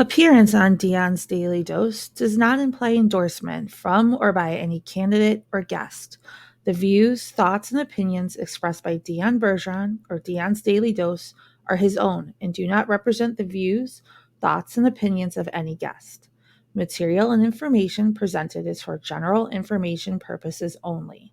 Appearance on Dion's Daily Dose does not imply endorsement from or by any candidate or guest. The views, thoughts, and opinions expressed by Dion Bergeron or Dion's Daily Dose are his own and do not represent the views, thoughts, and opinions of any guest. Material and information presented is for general information purposes only.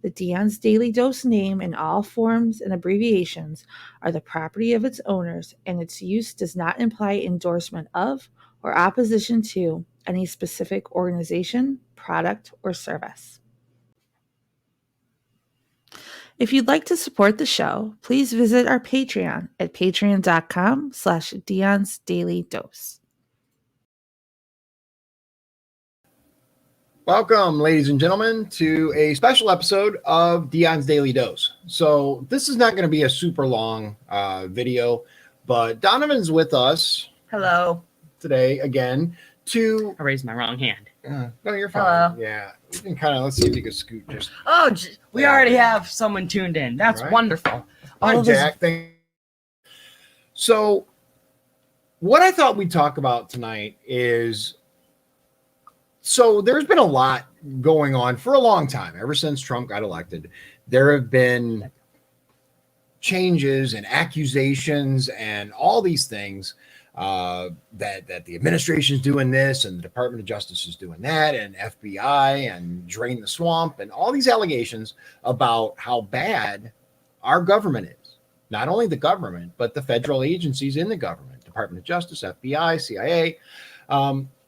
The Dion's Daily Dose name in all forms and abbreviations are the property of its owners, and its use does not imply endorsement of or opposition to any specific organization, product, or service. If you'd like to support the show, please visit our Patreon at patreon.com/Dion's Daily Dose. Welcome, ladies and gentlemen, to a special episode of Dion's Daily Dose. So this is not going to be a super long video, but Donovan's with us. Hello. Today again to... I raised my wrong hand. No, you're fine. Hello. Yeah. You can kind of, let's see if you can scoot just... Oh, we already have someone tuned in. That's right. Wonderful. Hi, Jack. So what I thought we'd talk about tonight is... So there's been a lot going on for a long time, ever since Trump got elected. There have been changes and accusations and all these things that the administration is doing this and the Department of Justice is doing that and FBI and drain the swamp and all these allegations about how bad our government is. Not only the government, but the federal agencies in the government, Department of Justice, FBI, CIA.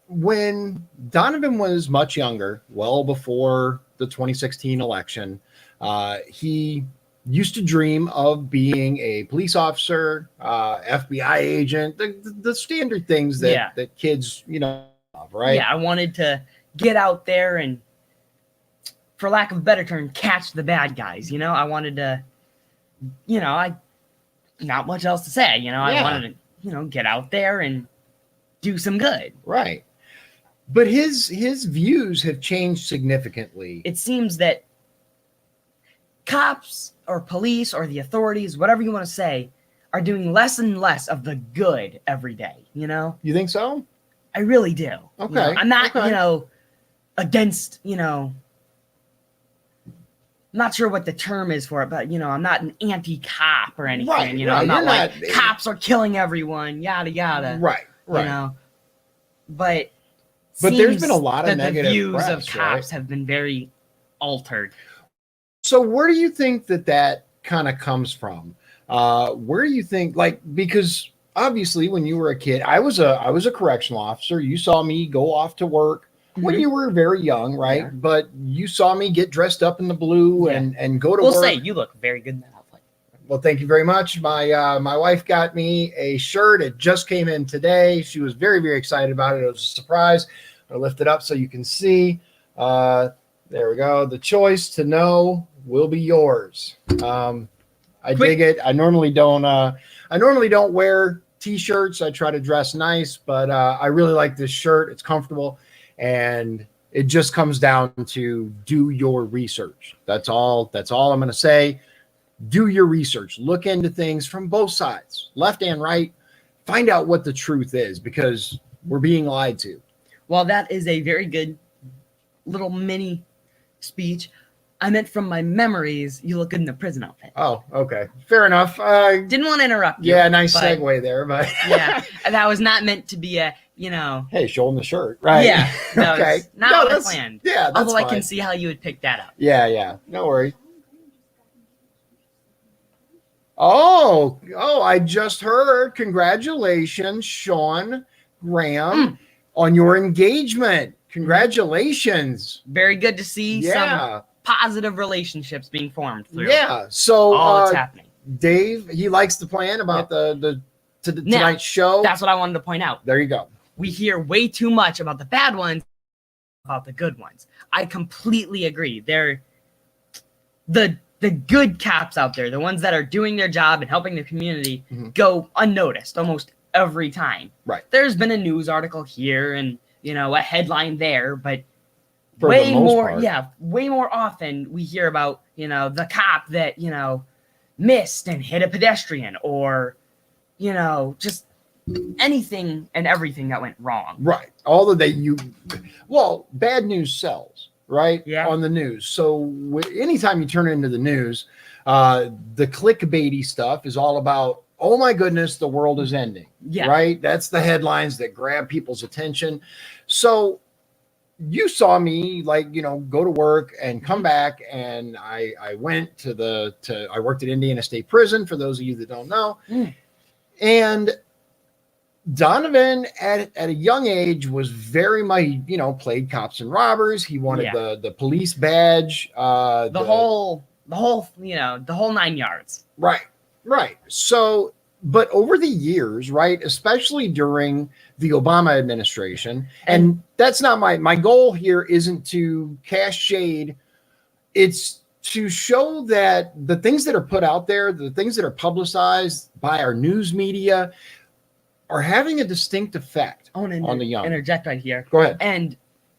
When Donovan was much younger, well before the 2016 election, he used to dream of being a police officer, FBI agent, the standard things that kids, right? Yeah, I wanted to get out there and, for lack of a better term, catch the bad guys. I wanted to, not much else to say. I wanted to, get out there and do some good. Right. But his views have changed significantly. It seems that cops or police or the authorities, whatever you want to say, are doing less and less of the good every day, You think so? I really do. Okay. I'm not, against, not sure what the term is for it, but, I'm not an anti-cop or anything, right, I'm not like cops are killing everyone, yada, yada. Right. But there's been a lot of negative views press, of cops have been very altered. So where do you think that kind of comes from? Where do you think, because obviously when you were a kid, I was a correctional officer. You saw me go off to work when you were very young, right? Yeah. But you saw me get dressed up in the blue and go to work. We'll say you look very good in that outfit. Well, thank you very much. My wife got me a shirt. It just came in today. She was very, very excited about it. It was a surprise. I'll lift it up so you can see. There we go. The choice to know will be yours. I dig it. I normally don't wear t-shirts. I try to dress nice, but I really like this shirt. It's comfortable, and it just comes down to do your research. That's all I'm going to say. Do your research. Look into things from both sides, left and right. Find out what the truth is, because we're being lied to. Well, that is a very good little mini speech. I meant from my memories, you look good in the prison outfit. Oh, okay. Fair enough. Didn't want to interrupt you. Yeah, nice segue there, but... yeah, that was not meant to be a, Hey, show them the shirt, right? Yeah, that okay. was not what I planned. Yeah, that's Although fine. I can see how you would pick that up. Yeah. No worries. Oh, I just heard. Congratulations, Sean Graham, on your engagement. Congratulations. Very good to see some positive relationships being formed through. Yeah. So all that's happening. Dave, he likes the plan about tonight's show. That's what I wanted to point out. There you go. We hear way too much about the bad ones, about the good ones. I completely agree. They're the good cops out there, the ones that are doing their job and helping the community, go unnoticed almost every time. Right. There's been a news article here and, a headline there, but for way the most more, part. way more often we hear about, the cop that, missed and hit a pedestrian, or, just anything and everything that went wrong. Right. All of that well, bad news sells, right? Yeah. On the news. So anytime you turn into the news, the clickbaity stuff is all about, oh my goodness, the world is ending. Yeah. Right. That's the headlines that grab people's attention. So you saw me go to work and come back, and I went I worked at Indiana State Prison, for those of you that don't know. And Donovan at a young age was very much, played cops and robbers. He wanted the police badge, the whole 9 yards. Right. So, but over the years, right, especially during the Obama administration, and that's not my goal here isn't to cast shade. It's to show that the things that are put out there, the things that are publicized by our news media, are having a distinct effect on the young. Interject right here. Go ahead. And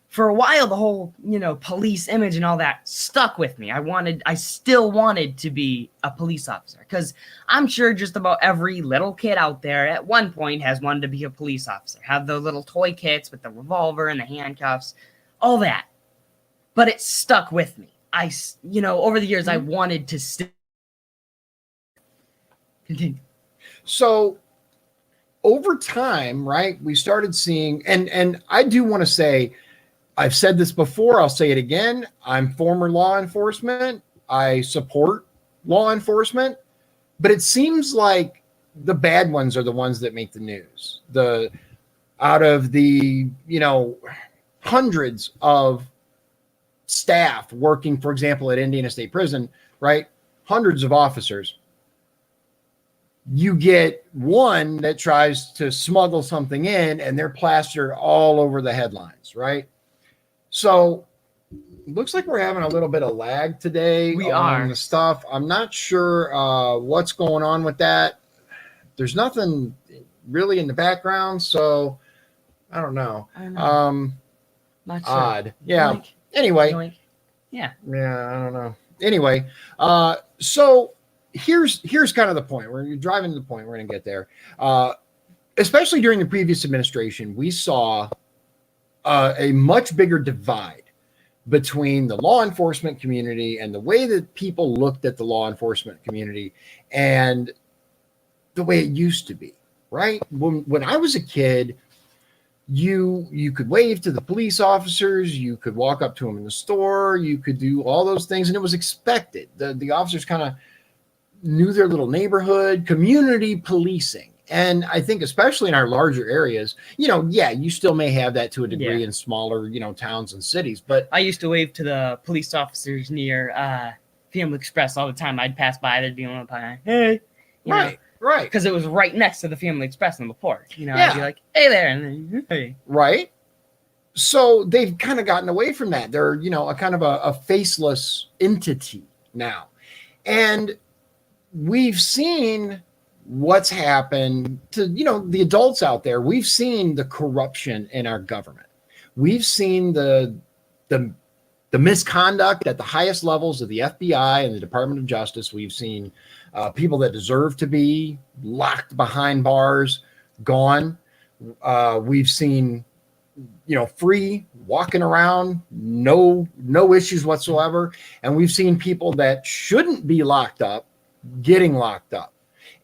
for a while, the whole, police image and all that stuck with me. I still wanted to be a police officer, because I'm sure just about every little kid out there at one point has wanted to be a police officer, have the little toy kits with the revolver and the handcuffs, all that. But it stuck with me. Over the years, I wanted to still continue. So over time, right, we started seeing, and I do want to say, I've said this before, I'll say it again. I'm former law enforcement. I support law enforcement, but it seems like the bad ones are the ones that make the news. Out of the, hundreds of staff working, for example, at Indiana State Prison, right? Hundreds of officers. You get one that tries to smuggle something in, and they're plastered all over the headlines, right? So looks like we're having a little bit of lag today. We on are. the stuff. I'm not sure what's going on with that. There's nothing really in the background, so I don't know. Not sure. Odd. Yeah. Yoink. Anyway. Yoink. Yeah. Yeah, I don't know. Anyway, so here's kind of the point. We're driving to the point. We're going to get there. Especially during the previous administration, we saw a much bigger divide between the law enforcement community and the way that people looked at the law enforcement community and the way it used to be, right? When I was a kid, you could wave to the police officers, you could walk up to them in the store, you could do all those things, and it was expected. The officers kind of knew their little neighborhood, community policing. And I think especially in our larger areas, you still may have that to a degree in smaller, towns and cities. But I used to wave to the police officers near Family Express all the time. I'd pass by, there'd be one behind, hey. Right. Because it was right next to the Family Express on the porch. I'd be like, hey there, and then, hey. Right. So they've kind of gotten away from that. They're, a kind of a faceless entity now. And we've seen what's happened to, the adults out there. We've seen the corruption in our government. We've seen the misconduct at the highest levels of the FBI and the Department of Justice. We've seen people that deserve to be locked behind bars gone. We've seen, free walking around, no issues whatsoever. And we've seen people that shouldn't be locked up getting locked up.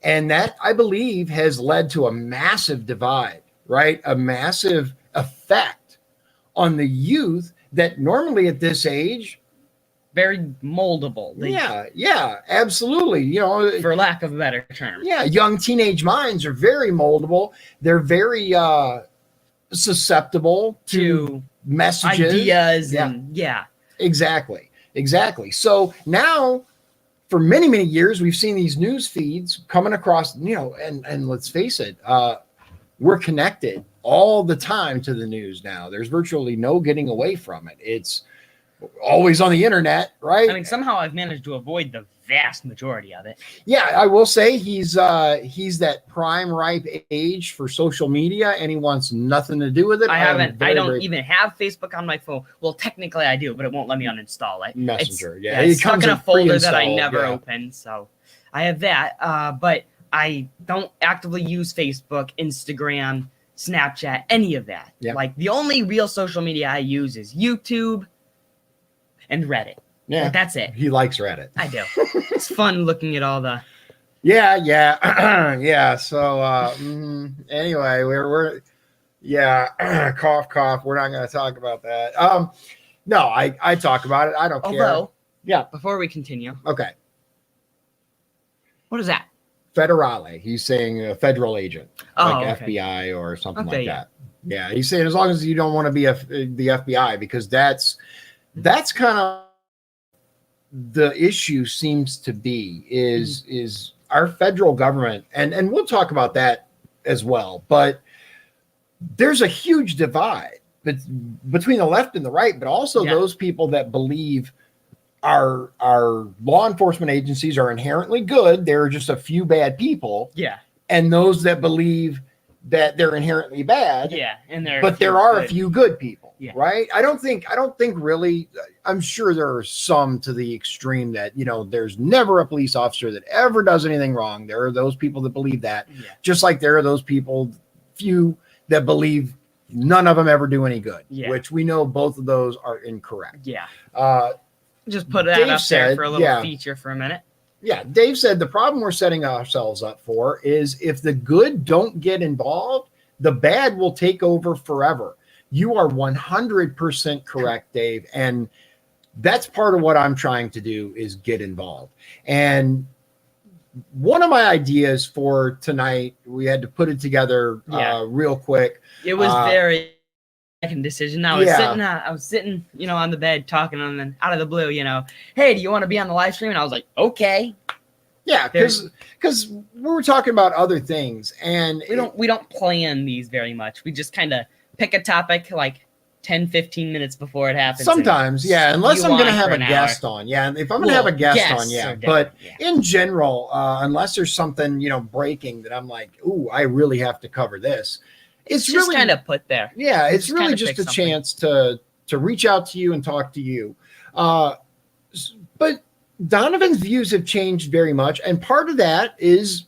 And that, I believe, has led to a massive divide, right? A massive effect on the youth that normally at this age, very moldable. Yeah, absolutely. For lack of a better term. Yeah, young teenage minds are very moldable. They're very susceptible to messages, ideas, and exactly. So now, for many, many years, we've seen these news feeds coming across, and let's face it, we're connected all the time to the news now. There's virtually no getting away from it. It's always on the internet, right? I mean, somehow I've managed to avoid the vast majority of it. Yeah, I will say he's that prime ripe age for social media, and he wants nothing to do with it. I don't even have Facebook on my phone. Well, technically I do, but it won't let me uninstall it. Messenger, it's stuck in a folder that I never open. open. So I have that. But I don't actively use Facebook, Instagram, Snapchat, any of that. Yeah. Like, the only real social media I use is YouTube and Reddit. Yeah. Like, that's it. He likes Reddit. I do. It's fun looking at all the... Yeah. Yeah. So, anyway, we're cough, cough. We're not going to talk about that. No, I talk about it. I don't care. Although, Yeah. before we continue, Okay. what is that? Federale. He's saying a federal agent, Oh, like okay. FBI or something Okay, like yeah. that. Yeah, he's saying as long as you don't want to be the FBI, because that's kind of the issue seems to be is our federal government, and we'll talk about that as well. But there's a huge divide between the left and the right, but also those people that believe our law enforcement agencies are inherently good. There are just a few bad people. Yeah. And those that believe that they're inherently bad. Yeah. And there are a few good people. Yeah. Right. I don't think really, I'm sure there are some to the extreme that, there's never a police officer that ever does anything wrong. There are those people that believe that, just like there are those people, few that believe none of them ever do any good, which we know both of those are incorrect. Yeah. Just put that up there for a little feature for a minute. Yeah, Dave said the problem we're setting ourselves up for is if the good don't get involved, the bad will take over forever. You are 100% correct, Dave. And that's part of what I'm trying to do is get involved. And one of my ideas for tonight, we had to put it together real quick. It was very second decision. I was sitting, on the bed talking, and then out of the blue, hey, do you want to be on the live stream? And I was like, okay. Yeah, because we were talking about other things, and we don't plan these very much. We just kind of pick a topic like 10, 15 minutes before it happens. Sometimes, unless I'm going to have a guest on. Yeah, and if I'm going to have a guest on, But in general, unless there's something, breaking that I'm like, ooh, I really have to cover this. It's just really kind of put there. Yeah, it's really just a chance to reach out to you and talk to you. But Donovan's views have changed very much. And part of that is,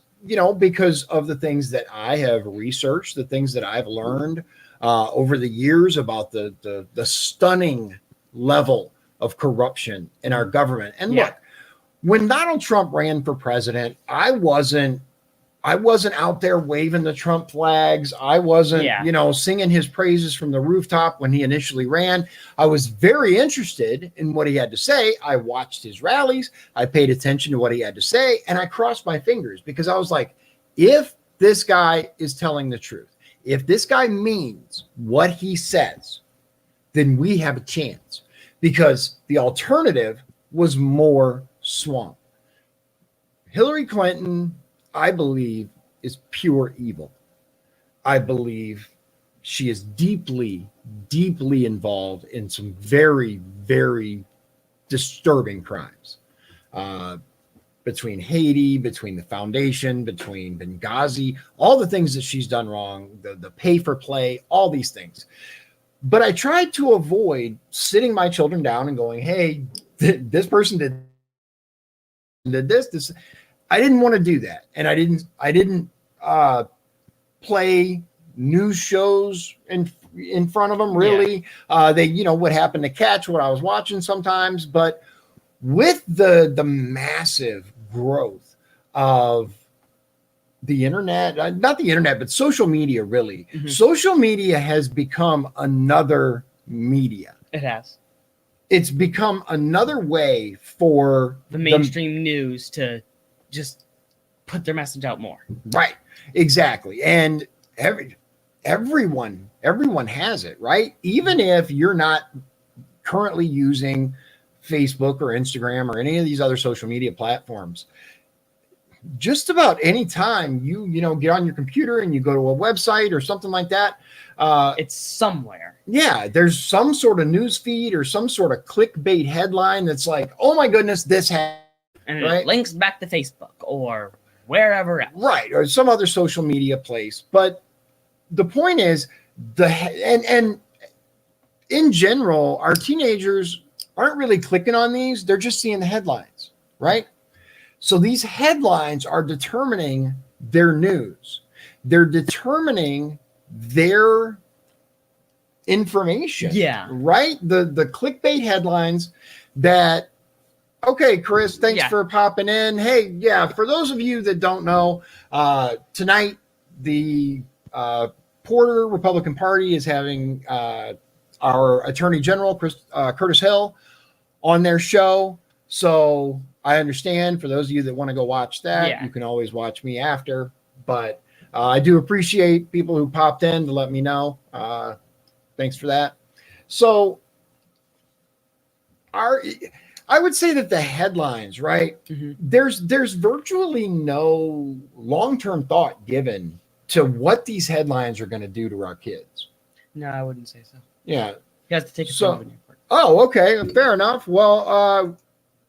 because of the things that I have researched, the things that I've learned over the years about the stunning level of corruption in our government. And look, when Donald Trump ran for president, I wasn't out there waving the Trump flags. I wasn't, singing his praises from the rooftop when he initially ran. I was very interested in what he had to say. I watched his rallies. I paid attention to what he had to say, and I crossed my fingers because I was like, if this guy is telling the truth, if this guy means what he says, then we have a chance, because the alternative was more swamp. Hillary Clinton, I believe, is pure evil. I believe she is deeply, deeply involved in some very, very disturbing crimes. Between Haiti, between the foundation, between Benghazi, all the things that she's done wrong, the pay for play, all these things. But I tried to avoid sitting my children down and going, hey, this person did this. I didn't want to do that. And I didn't play news shows in front of them, really. They, would happen to catch what I was watching sometimes. But with the massive growth of the internet, not the internet, but social media, really. Mm-hmm. Social media has become another media. It has. It's become another way for the mainstream news to just put their message out more. Right. Exactly. And everyone has it, right? Even if you're not currently using Facebook or Instagram or any of these other social media platforms, just about any time you get on your computer and you go to a website or something like that, it's somewhere. Yeah, there's some sort of news feed or some sort of clickbait headline that's like, oh my goodness, this happened. And it links back to Facebook or wherever else. Right, or some other social media place. But the point is, and in general, our teenagers aren't really clicking on these. They're just seeing the headlines, right? So these headlines are determining their news. They're determining their information. Yeah. Right? The clickbait headlines that, okay, Chris, thanks for popping in. Hey, yeah, for those of you that don't know, tonight the Porter Republican Party is having our Attorney General, Curtis Hill, on their show. So I understand for those of you that want to go watch that, you can always watch me after. But I do appreciate people who popped in to let me know. Thanks for that. So I would say that the headlines, right? Mm-hmm. There's virtually no long-term thought given to what these headlines are going to do to our kids. No, I wouldn't say so. Yeah. He has to take his friend to an airport. Oh, okay. Fair enough. Well,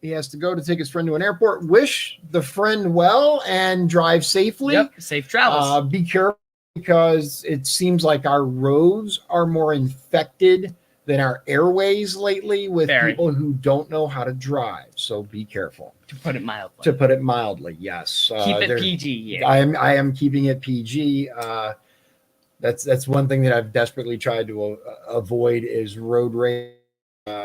he has to go to take his friend to an airport. Wish the friend well and drive safely. Yep. Safe travels. Be careful, because it seems like our roads are more infected than our airways lately with people who don't know how to drive. So be careful. To put it mildly. To put it mildly, yes. Keep it PG. Yeah. I am keeping it PG. That's one thing that I've desperately tried to avoid is road rage,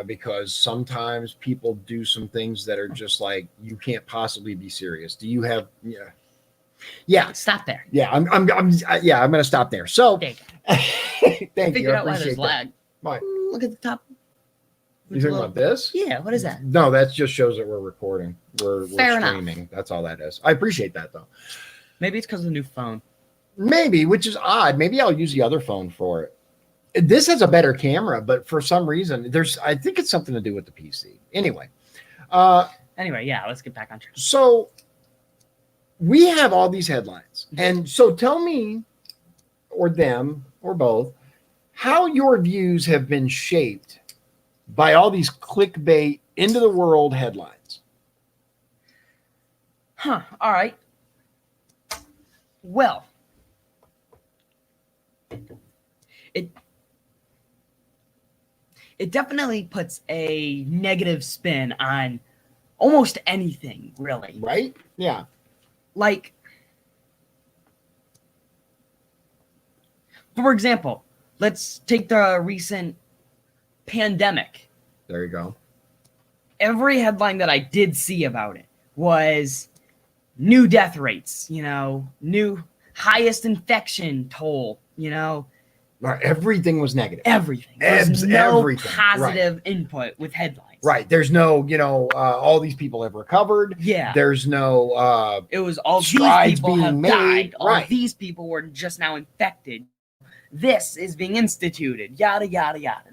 because sometimes people do some things that are just like, you can't possibly be serious. Do you have? Yeah. Stop there. Yeah, I'm going to stop there. So, thank you. I out why there's lag. Why? Look at the top. You talking about this? Yeah. What is that? No, that just shows that we're recording. We're streaming. Enough. That's all that is. I appreciate that though. Maybe it's because of the new phone. Maybe, which is odd. Maybe I'll use the other phone for it. This has a better camera, but for some reason, I think it's something to do with the PC. Anyway, yeah, let's get back on track. So we have all these headlines, and so tell me, or them, or both, how your views have been shaped by all these clickbait into the world headlines. All right. Well, it definitely puts a negative spin on almost anything, really. Right? Yeah. Like, for example, let's take the recent pandemic. There you go. Every headline that I did see about it was new death rates, new highest infection toll, Everything was negative. Everything. There's no positive input with headlines. Right. There's no, all these people have recovered. Yeah. There's no it was all strides these people being have made. died. All right. These people were just now infected. This is being instituted. Yada yada yada.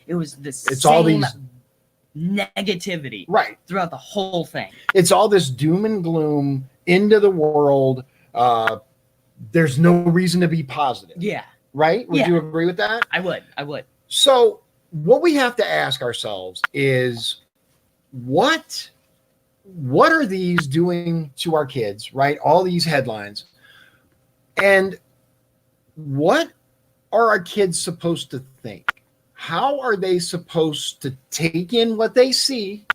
It was the same all these negativity throughout the whole thing. It's all this doom and gloom into the world. There's no reason to be positive. Yeah. Right? Would you agree with that? I would. So what we have to ask ourselves is what are these doing to our kids, right? All these headlines. And what are our kids supposed to think? How are they supposed to take in what they see?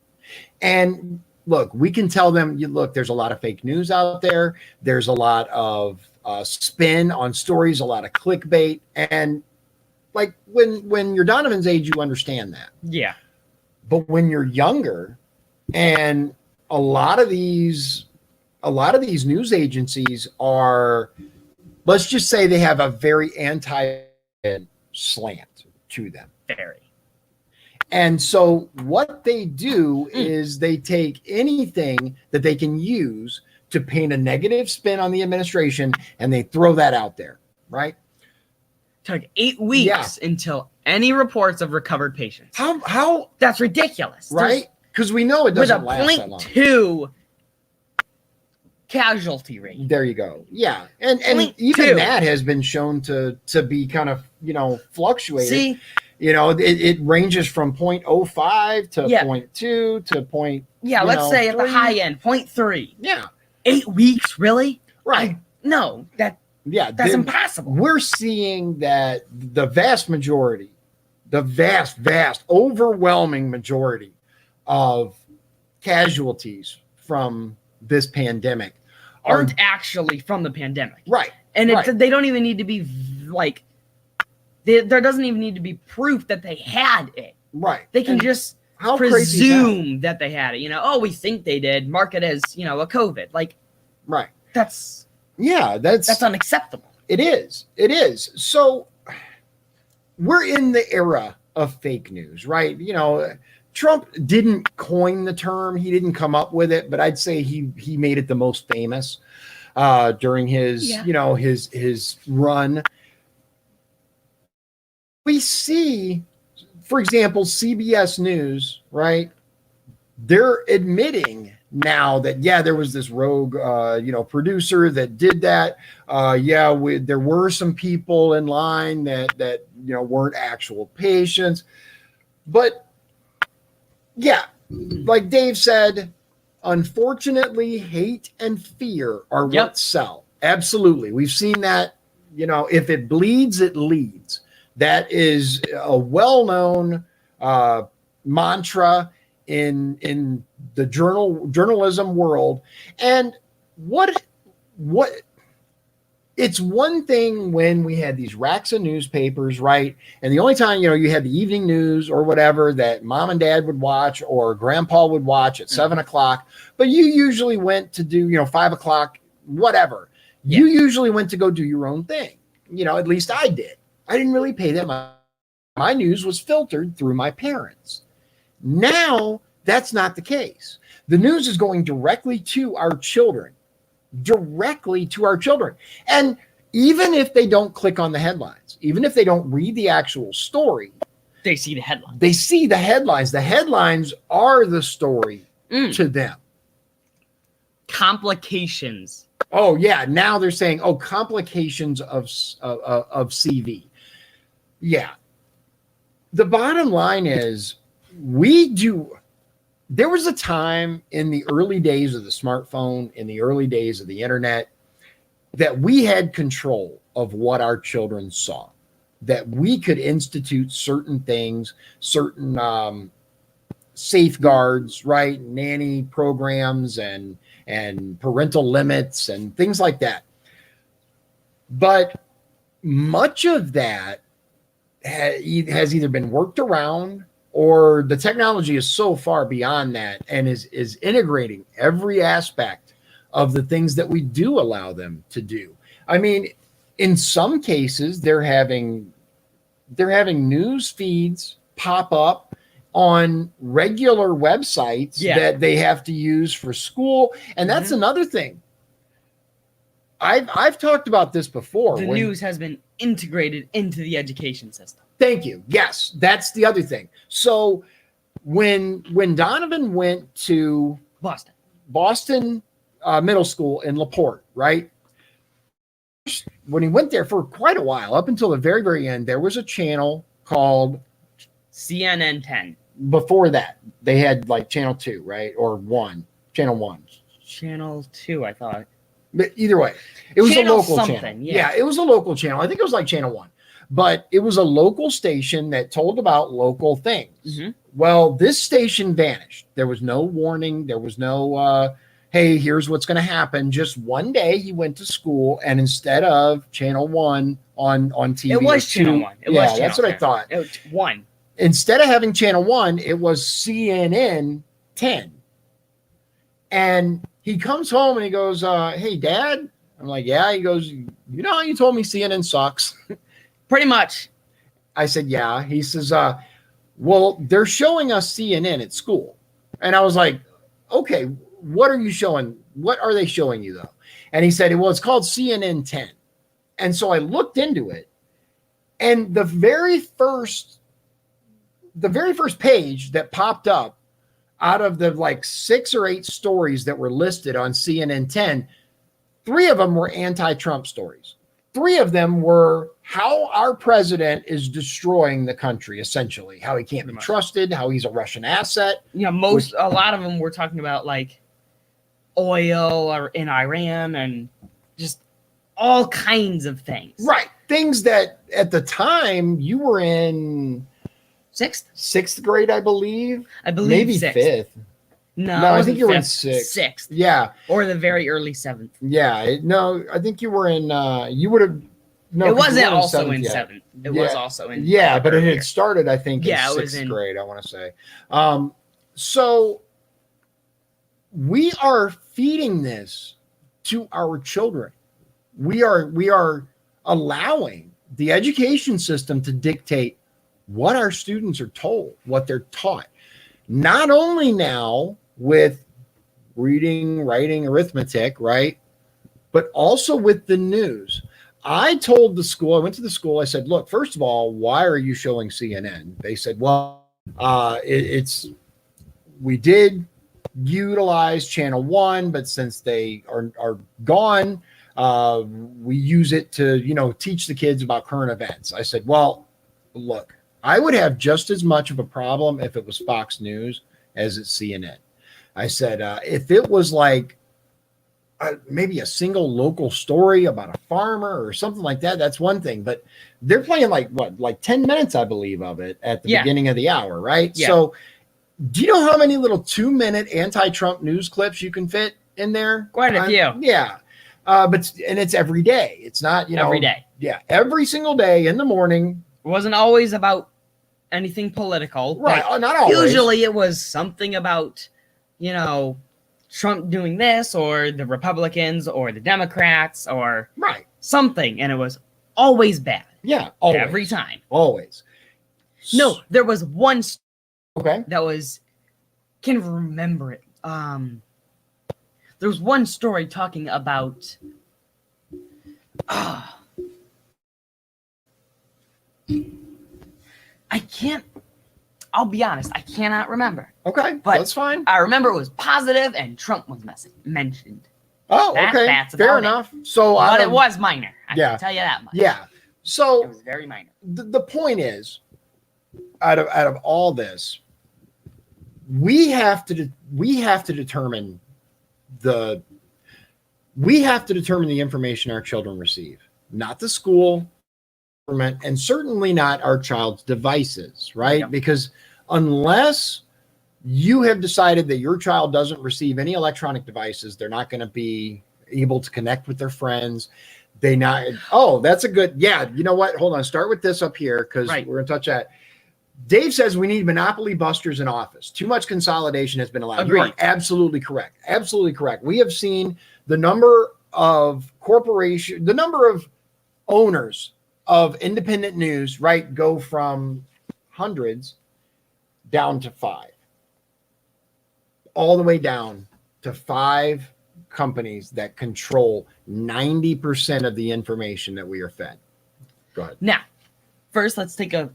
And look, we can tell them, look, there's a lot of fake news out there. There's a lot of spin on stories, a lot of clickbait. And like when you're Donovan's age, you understand that. Yeah. But when you're younger, and a lot of these news agencies are, let's just say they have a very anti slant to them. Very. And so what they do is they take anything that they can use to paint a negative spin on the administration, and they throw that out there, right? Took 8 weeks until any reports of recovered patients. How that's ridiculous, right? Because we know it doesn't last that long. With a 0.2 casualty rate. There you go. Yeah, and even that has been shown to be kind of fluctuating. See, it ranges from 0.05 to 0.2 to point. Yeah, let's say at the high end 0.3. Yeah, 8 weeks, really? Right. No, that's impossible. We're seeing that the vast majority, the vast, overwhelming majority of casualties from this pandemic aren't actually from the pandemic. Right. And right. they don't even need to be like, there doesn't even need to be proof that they had it. Right. They can just presume that they had it. You know, oh, we think they did. Mark it as, you know, a COVID. Like, right. That's unacceptable. It is. It is. So we're in the era of fake news, right? You know, Trump didn't coin the term. He didn't come up with it, but I'd say he made it the most famous during his, you know, his run. We see, for example, CBS News, right? They're admitting now that, yeah, there was this rogue, you know, producer that did that. There were some people in line that, you know, weren't actual patients. But yeah, like Dave said, unfortunately, hate and fear are what sell. Absolutely. We've seen that, you know, if it bleeds, it leads. That is a well-known mantra in the journalism world. And what it's one thing when we had these racks of newspapers, right? And the only time, you know, you had the evening news or whatever that mom and dad would watch or grandpa would watch at 7 o'clock, but you usually went to do, you know, 5 o'clock, whatever. You usually went to go do your own thing. You know, at least I did. I didn't really pay that much. My news was filtered through my parents. Now, that's not the case. The news is going directly to our children. And even if they don't click on the headlines, even if they don't read the actual story, they see the headlines. They see the headlines. The headlines are the story to them. Complications. Oh, yeah. Now they're saying, oh, complications of CV. Yeah. The bottom line is there was a time in the early days of the smartphone, in the early days of the internet, that we had control of what our children saw, that we could institute certain things, certain safeguards, right? Nanny programs and parental limits and things like that. But much of that has either been worked around, or the technology is so far beyond that and is integrating every aspect of the things that we do allow them to do. I mean, in some cases, they're having news feeds pop up on regular websites that they have to use for school. And that's another thing. I've talked about this before. The news has been integrated into the education system. Thank you. Yes, that's the other thing. So when Donovan went to Boston Middle School in LaPorte, right? When he went there for quite a while, up until the very, very end, there was a channel called CNN 10. Before that, they had like channel 2, right? Or channel 1. Channel 2, I thought. But either way, it was channel a local something, channel. Yeah, it was a local channel. I think it was like channel 1. But it was a local station that told about local things. Mm-hmm. Well, this station vanished. There was no warning. There was no, hey, here's what's going to happen. Just one day he went to school, and instead of channel 1 on TV, it was channel 1. That's what I thought. It was 1. Instead of having channel 1, it was CNN 10. And he comes home and he goes, hey, Dad. I'm like, yeah. He goes, you know how you told me CNN sucks? Pretty much. I said, yeah. He says, well, they're showing us CNN at school. And I was like, okay, what are you showing? What are they showing you, though? And he said, well, it's called CNN 10. And so I looked into it. And the very first page that popped up out of the like 6 or 8 stories that were listed on CNN 10, 3 of them were anti-Trump stories. 3 of them were how our president is destroying the country, essentially, how he can't be trusted, how he's a Russian asset. Yeah, a lot of them were talking about like oil or in Iran and just all kinds of things. Right. Things that at the time you were in 6th grade, I believe. Maybe 6th. 5th. No, No, it I wasn't think you were in fifth, sixth. sixth, Yeah, or the very early seventh. yeah. No, I think you were in. You would have. No, It 'cause you wasn't weren't also seventh in yet. seventh. It Yeah, was also in yeah, but it earlier. had started, I think, in Yeah, it was sixth in- grade. I want to say. So we are feeding this to our children. We are allowing the education system to dictate what our students are told, what they're taught. Not only now with reading, writing, arithmetic, right? But also with the news. I told the school, I went to the school, I said, look, first of all, why are you showing CNN? They said, well, we did utilize channel 1, but since they are gone, we use it to, teach the kids about current events. I said, well, look, I would have just as much of a problem if it was Fox News as it's CNN. I said, if it was like maybe a single local story about a farmer or something like that, that's one thing. But they're playing like 10 minutes, I believe, of it at the beginning of the hour, right? Yeah. So do you know how many little 2-minute anti-Trump news clips you can fit in there? Quite a few. Yeah. And it's every day. It's not, Every day. Yeah. Every single day in the morning. It wasn't always about anything political. Right. Like, not always. usually it was something about, Trump doing this, or the Republicans, or the Democrats, or something. And it was always bad. Yeah. Always. Every time. Always. No, there was one okay. that was, can't even remember it. There was one story talking about I'll be honest, I cannot remember. Okay, but that's fine. I remember it was positive and Trump was mentioned. Oh, okay. That's fair enough. So, but it was minor. I can tell you that much. Yeah. So it was very minor. The point is, out of all this, we have to determine the information our children receive, not the school, government, and certainly not our child's devices, right? Yep. Because unless you have decided that your child doesn't receive any electronic devices, they're not going to be able to connect with their friends. That's a good, you know what? Hold on. Start with this up here because we're going to touch that. Dave says we need monopoly busters in office. Too much consolidation has been allowed. Agreed. You are absolutely correct. Absolutely correct. We have seen the number of the number of owners of independent news, right, go from hundreds down to 5. All the way down to 5 companies that control 90% of the information that we are fed. Go ahead. Now, first, let's take a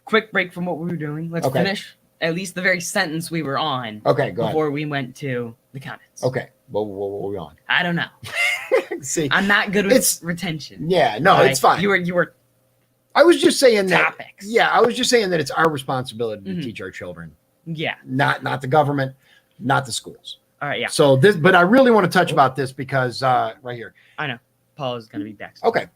quick break from what we were doing. Let's finish at least the very sentence we were on. Okay, go before ahead. we went to the comments. Okay, what were we on? I don't know. See, I'm not good with retention. Yeah, no, it's fine. You were. I was just saying topics. I was just saying that it's our responsibility to teach our children. Yeah. Not the government, not the schools. All right. Yeah. So but I really want to touch about this because right here. I know Paul is going to be back. Okay.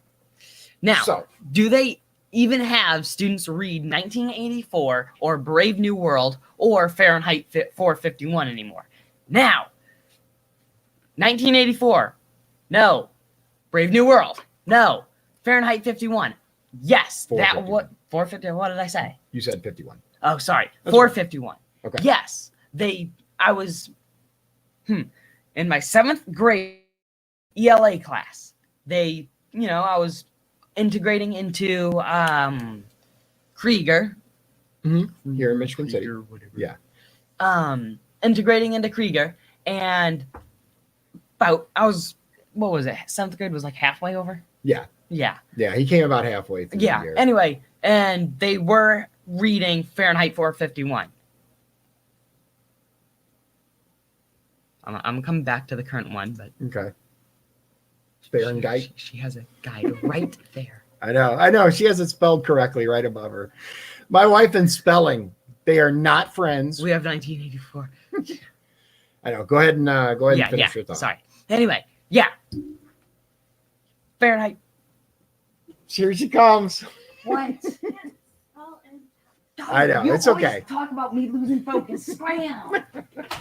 Now, do they even have students read 1984 or Brave New World or Fahrenheit 451 anymore? Now, 1984, no. Brave New World, no. Fahrenheit 51, yes. 451, what did I say? You said 51. Oh, sorry, That's 451. Okay. Yes, I was, in my 7th grade ELA class, I was integrating into Krieger. Mm-hmm. Here in Michigan City. Whatever. Yeah. Integrating into Krieger, and what was it? 7th grade was like halfway over? Yeah. Yeah. Yeah, he came about halfway through the year. Anyway, and they were reading Fahrenheit 451. I'm coming back to the current one, but okay. Fahrenheit. She has a guide right there. I know. She has it spelled correctly right above her. My wife and spelling, they are not friends. We have 1984. I know. Go ahead and finish your thought. Sorry. Anyway, Fahrenheit. Here she comes. What? I know. You It's always okay. Talk about me losing focus. Scram.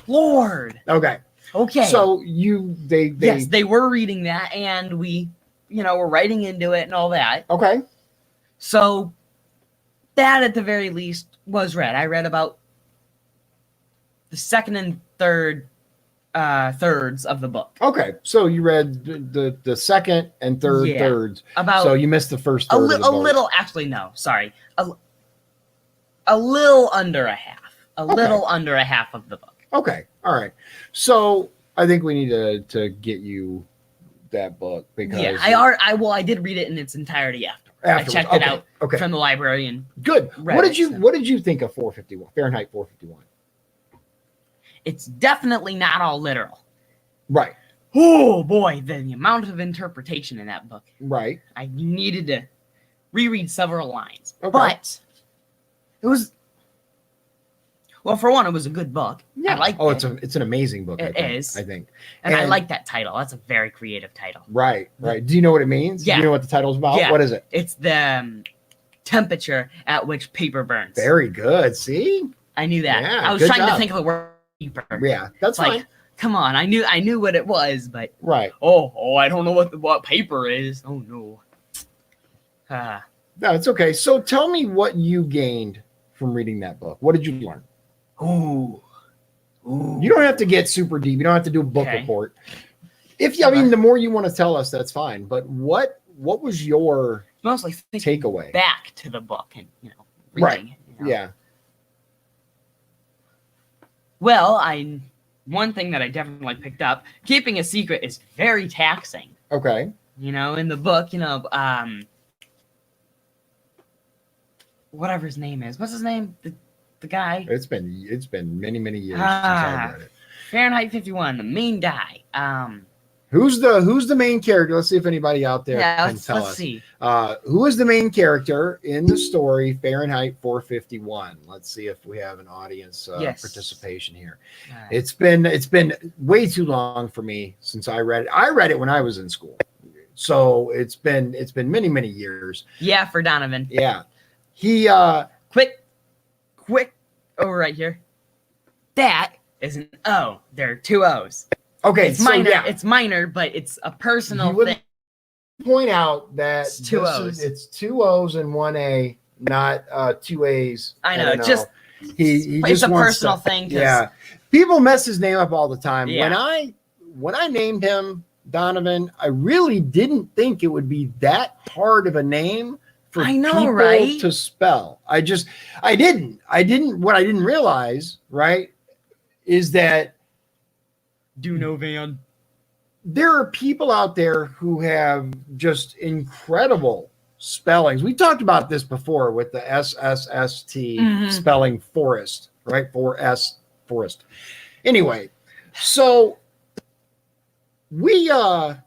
Lord. Okay. Okay. So they yes, they were reading that, and we, were writing into it and all that. Okay. So that, at the very least, was read. I read about the second and third thirds of the book. Okay. So you read the second and third thirds. So you missed the first third of the book. A little. Actually, no. Sorry. A little under a half. Little under a half of the book. Okay. All right. So I think we need to get you that book because I did read it in its entirety afterwards. I checked it out from the library and good. What did you think of 451 Fahrenheit 451? It's definitely not all literal. Right. Oh boy, the amount of interpretation in that book. Right. I needed to reread several lines. Okay. But it was, well, for one, it was a good book. Yeah. I liked it. It's an amazing book. It is. I think. And I like that title. That's a very creative title. Right. Right. Do you know what it means? Yeah. Do you know what the title's about? Yeah. What is it? It's the temperature at which paper burns. Very good. See? I knew that. Yeah, I was trying to think of the word paper. Yeah, that's fine. Come on, I knew what it was, but right. Oh, I don't know what paper is. Oh no. No, it's okay. So tell me what you gained from reading that book. What did you learn? Ooh. You don't have to get super deep. You don't have to do a book report. The more you want to tell us, that's fine. But what was your mostly takeaway back to the book and reading it? Yeah. Well, one thing that I definitely picked up, keeping a secret is very taxing. Okay. In the book, whatever his name is. What's his name? The guy. It's been many years since I read it. Fahrenheit 51, the main guy. Who's the main character? Let's see if anybody out there can tell us. Let's see. Who is the main character in the story Fahrenheit 451? Let's see if we have an audience participation here. It's been way too long for me since I read it. I read it when I was in school, so it's been many years. Yeah, for Donovan. Yeah, he quick over right here. That is an O. There are two O's. Okay, it's minor. It's minor, but it's a personal thing. Point out that it's two O's. It's two O's and one A, not two A's. I know. Just he it's just a wants personal thing. Yeah, people mess his name up all the time. Yeah. When I named him Donovan, I really didn't think it would be that hard of a name for people to spell. I didn't. What I didn't realize, right, is that Donovan. There are people out there who have just incredible spellings. We talked about this before with the SSST spelling forest, right? 4S forest. Anyway, so we have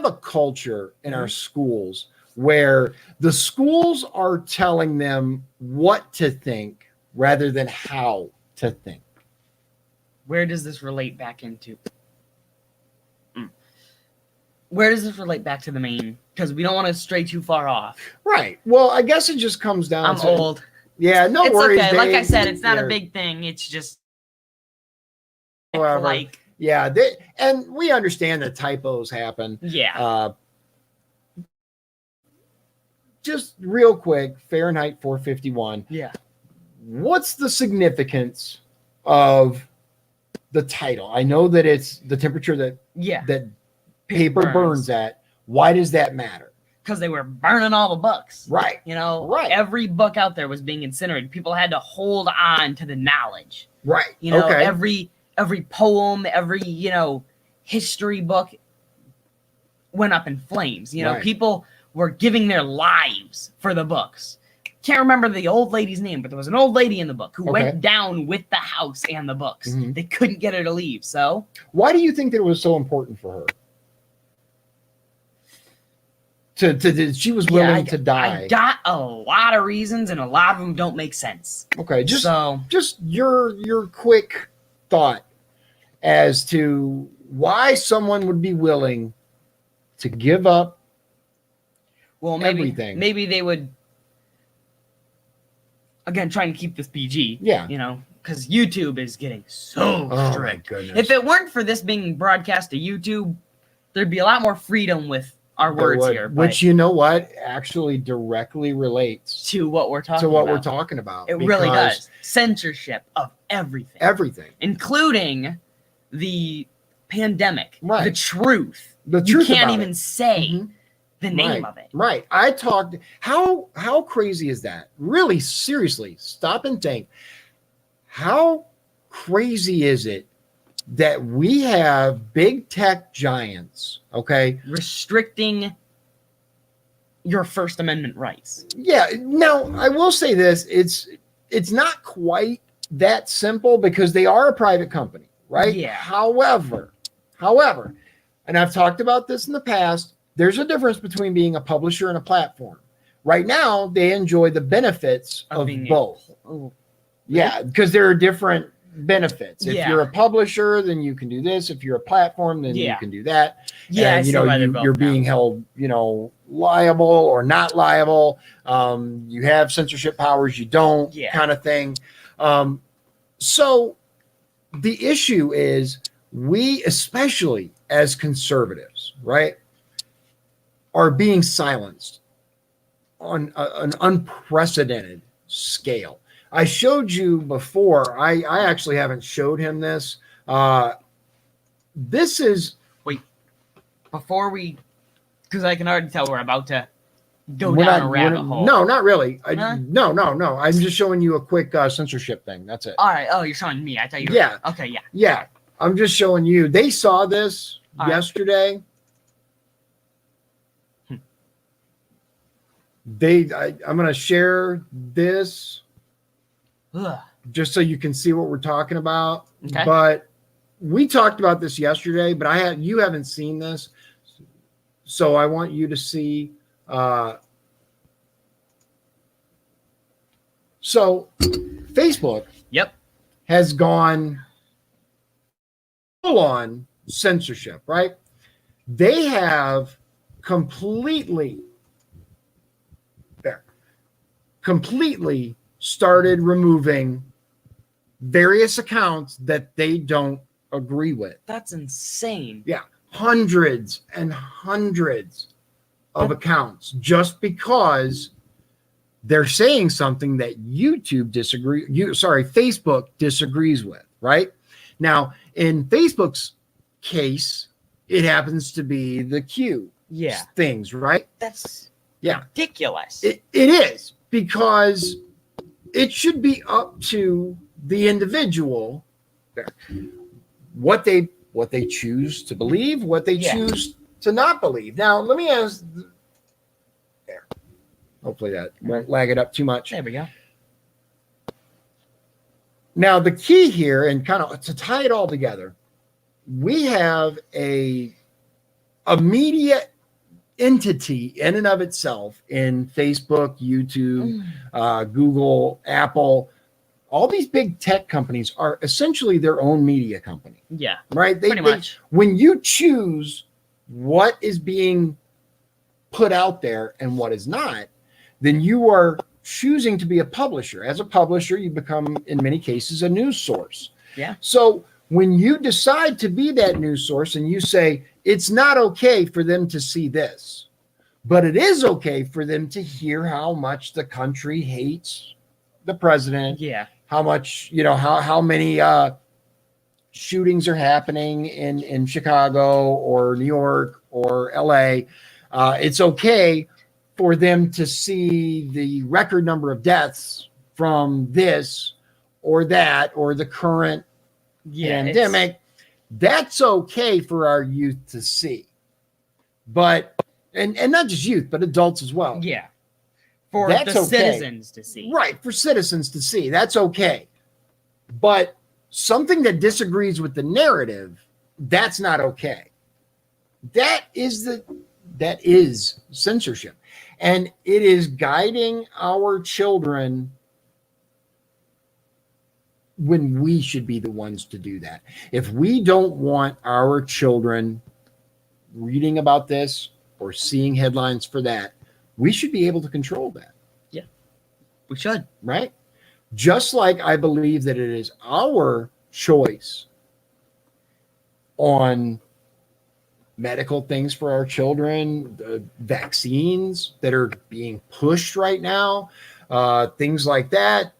a culture in our schools where the schools are telling them what to think rather than how to think. Where does this relate back into? Where does this relate back to the main? Because we don't want to stray too far off. Right. Well, I guess it just comes down to... I'm old. Yeah, no worries. It's okay. Like I said, it's not a big thing. It's just... However, and we understand that typos happen. Yeah. Just real quick, Fahrenheit 451. Yeah. What's the significance of the title? I know that it's the temperature that paper burns at. Why does that matter? Because they were burning all the books. Right. Every book out there was being incinerated. People had to hold on to the knowledge. Right. Every poem, every, history book went up in flames. People were giving their lives for the books. Can't remember the old lady's name, but there was an old lady in the book who went down with the house and the books. Mm-hmm. They couldn't get her to leave. So why do you think that it was so important for her? She was willing to die. I got a lot of reasons, and a lot of them don't make sense. Okay, just your quick thought as to why someone would be willing to give up everything. Maybe they would again, trying to keep this PG. Yeah. You know, because YouTube is getting so strict. My goodness. If it weren't for this being broadcast to YouTube, there'd be a lot more freedom with our words here. Which, you know what, actually directly relates to what we're talking to what about. we're talking about. It really does. Censorship of everything. Everything. Including the pandemic. Right. The truth. The You truth can't about even it. say the name of it. Right. I talked, how crazy is that? Really, seriously, stop and think. How crazy is it that we have big tech giants, okay, restricting your First Amendment rights? Yeah. Now, I will say this, it's not quite that simple because they are a private company, right? Yeah. However, and I've talked about this in the past, there's a difference between being a publisher and a platform. Right now, they enjoy the benefits of both. Yeah, because there are different benefits. If you're a publisher, then you can do this. If you're a platform, then you can do that. Yeah, and, you're being held, liable or not liable. You have censorship powers, you don't, kind of thing. So the issue is we, especially as conservatives, right, are being silenced on an unprecedented scale. I showed you before. I actually haven't showed him this. This is... Wait. Before we... Because I can already tell we're about to go down a rabbit hole. No, not really. No. I'm just showing you a quick censorship thing. That's it. All right. Oh, you're showing me. I thought you were... Yeah. Okay, yeah. Yeah. I'm just showing you. They saw this yesterday. I'm going to share this. Ugh. Just so you can see what we're talking about. Okay. But we talked about this yesterday, but you haven't seen this. So I want you to see. So Facebook has gone full on censorship, right? They have completely started removing various accounts that they don't agree with. That's insane. Yeah. Hundreds and hundreds of accounts just because they're saying something that Facebook disagrees with, right? Now, in Facebook's case, it happens to be the Q things, right? That's ridiculous. It is, because it should be up to the individual what they choose to believe, what they choose to not believe. Now, let me ask there. Hopefully that won't lag it up too much. There we go. Now, the key here, and kind of to tie it all together, we have a media entity in and of itself in Facebook, YouTube, Google, Apple. All these big tech companies are essentially their own media company. Yeah. Right? Pretty much. When you choose what is being put out there and what is not, then you are choosing to be a publisher. As a publisher, you become, in many cases, a news source. Yeah. So when you decide to be that news source and you say, it's not okay for them to see this, but it is okay for them to hear how much the country hates the president. Yeah. How much, how many shootings are happening in Chicago or New York or LA. It's okay for them to see the record number of deaths from this or that or the current pandemic. That's okay for our youth to see. But, and not just youth, but adults as well. Yeah. For the citizens to see. Right, for citizens to see. That's okay. But something that disagrees with the narrative, that's not okay. That is censorship. And it is guiding our children when we should be the ones to do that. If we don't want our children reading about this or seeing headlines for that, we should be able to control that. Yeah, we should. Right? Just like I believe that it is our choice on medical things for our children, the vaccines that are being pushed right now, things like that.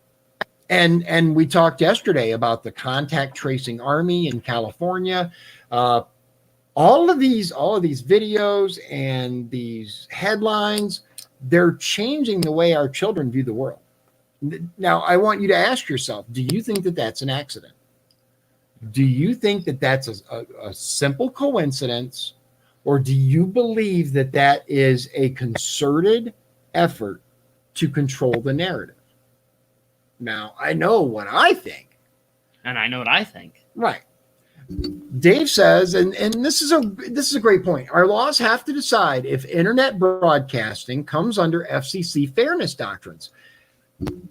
And we talked yesterday about the contact tracing army in California. All of these videos and these headlines, they're changing the way our children view the world. Now, I want you to ask yourself, do you think that that's an accident? Do you think that that's a simple coincidence, or do you believe that that is a concerted effort to control the narrative? Now, I know what I think. And I know what I think. Right. Dave says, and this is a great point. Our laws have to decide if internet broadcasting comes under FCC fairness doctrines.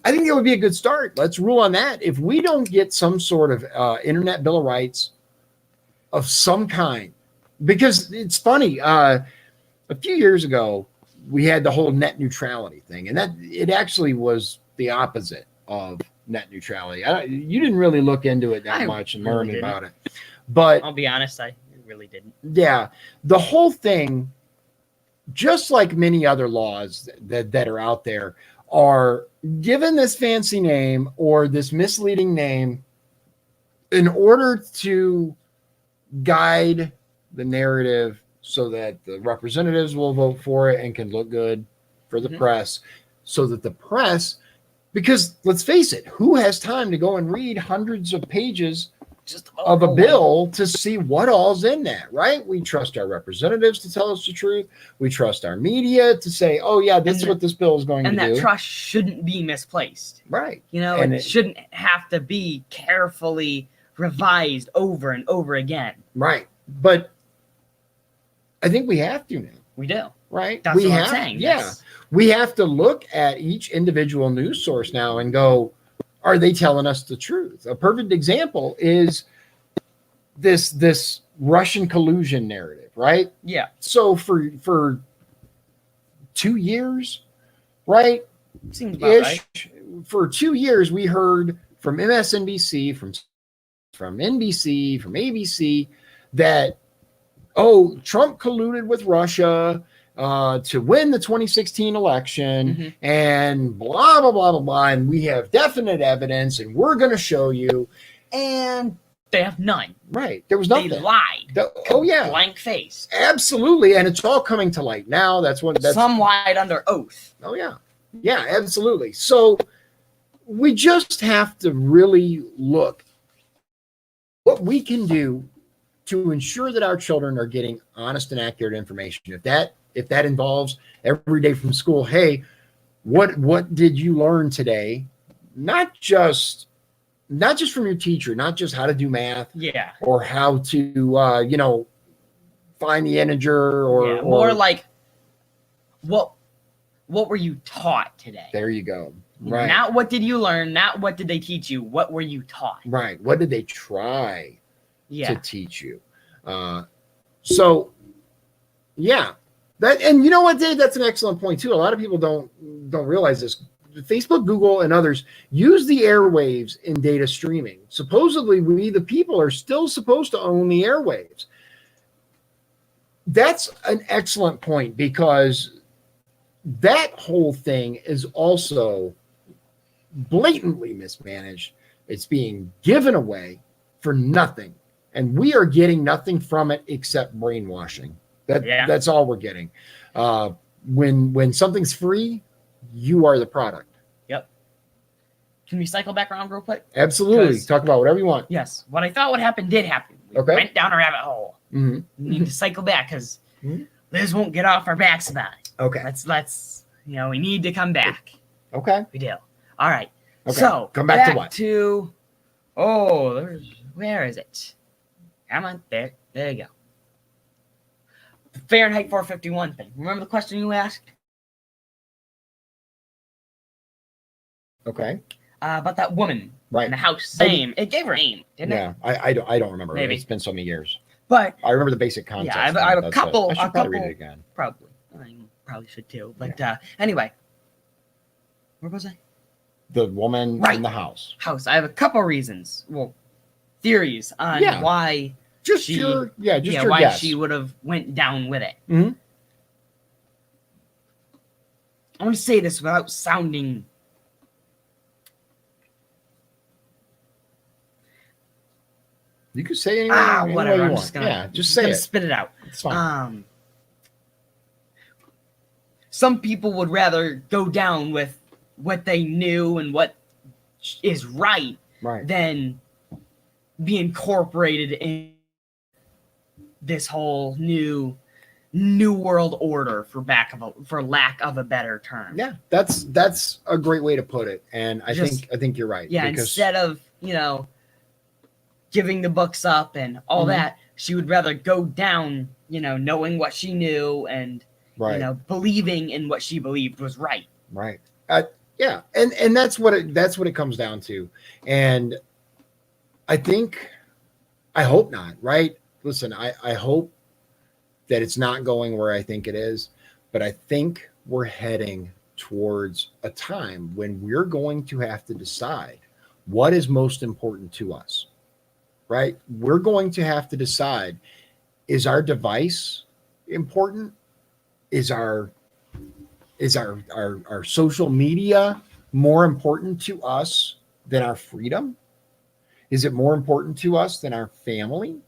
I think it would be a good start. Let's rule on that. If we don't get some sort of internet bill of rights of some kind, because it's funny, a few years ago we had the whole net neutrality thing, and that it actually was the opposite of net neutrality. You didn't really look into it that much and learn about it, but I'll be honest, I really didn't. Yeah, the whole thing, just like many other laws that are out there, are given this fancy name or this misleading name in order to guide the narrative so that the representatives will vote for it and can look good for the press, so that the press, because let's face it, who has time to go and read hundreds of pages of a bill to see what all's in that, right? We trust our representatives to tell us the truth. We trust our media to say, oh yeah, this is what this bill is going to do. And that trust shouldn't be misplaced. Right. You know, it shouldn't have to be carefully revised over and over again. Right. But I think we have to now. We do. Right. That's what I'm saying. Yeah. Yes. We have to look at each individual news source now and go, are they telling us the truth? A perfect example is this Russian collusion narrative, right? Yeah. So for 2 years, right? Seems about right. For 2 years, we heard from MSNBC, from NBC, from ABC that, oh, Trump colluded with Russia to win the 2016 election, and blah, blah, blah, blah, blah. And we have definite evidence, and we're going to show you. And they have none. Right. There was nothing. They lied. Oh, yeah. Blank face. Absolutely. And it's all coming to light now. That's some lied under oath. Oh, yeah. Yeah, absolutely. So we just have to really look what we can do to ensure that our children are getting honest and accurate information. If that involves every day from school, hey, what did you learn today? Not just from your teacher, not just how to do math, or how to find the integer, or more like what were you taught today? There you go. Right. Not what did you learn, not what did they teach you, what were you taught? Right. What did they try to teach you? So yeah. And you know what, Dave? That's an excellent point too. A lot of people don't realize this. Facebook, Google, and others use the airwaves in data streaming. Supposedly, we, the people, are still supposed to own the airwaves. That's an excellent point, because that whole thing is also blatantly mismanaged. It's being given away for nothing, and we are getting nothing from it except brainwashing. That's all we're getting. When something's free, you are the product. Yep. Can we cycle back around real quick? Absolutely. Talk about whatever you want. Yes. What I thought would happen did happen. We went down a rabbit hole. We need to cycle back because Liz won't get off our backs about it. Okay. Let's we need to come back. Okay. We do. All right. Okay. So come back to what? Where is it? Come on. There you go. The Fahrenheit 451 thing. Remember the question you asked? Okay. About that woman in the house. It gave her a name, didn't it? Yeah, I don't remember. Maybe. It's been so many years. But I remember the basic concept. Yeah, I have a couple. I should probably read it again. Probably. I probably should too. But anyway, where was I? the woman Right. in the house. I have a couple reasons. Well, theories on Yeah. why Just she, your your why guess. she would have went down with it. Mhm. I want to say this without sounding. You can say anything, any way Whatever. you I'm want. just gonna, Yeah, just say it. spit it out. It's fine. Some people would rather go down with what they knew and what is right Right. than be incorporated in this whole new world order, for lack of a better term. Yeah, that's a great way to put it, and I Just- think you're right. Yeah, because instead of giving the books up and all Mhm. that, she would rather go down, knowing what she knew and right, believing in what she believed was right. right, yeah, and that's what it comes down to, and I hope not. Right? Listen, I hope that it's not going where I think it is, but I think we're heading towards a time when we're going to have to decide what is most important to us. Right? We're going to have to decide, is our device important? Is our social media more important to us than our freedom? Is it more important to us than our family?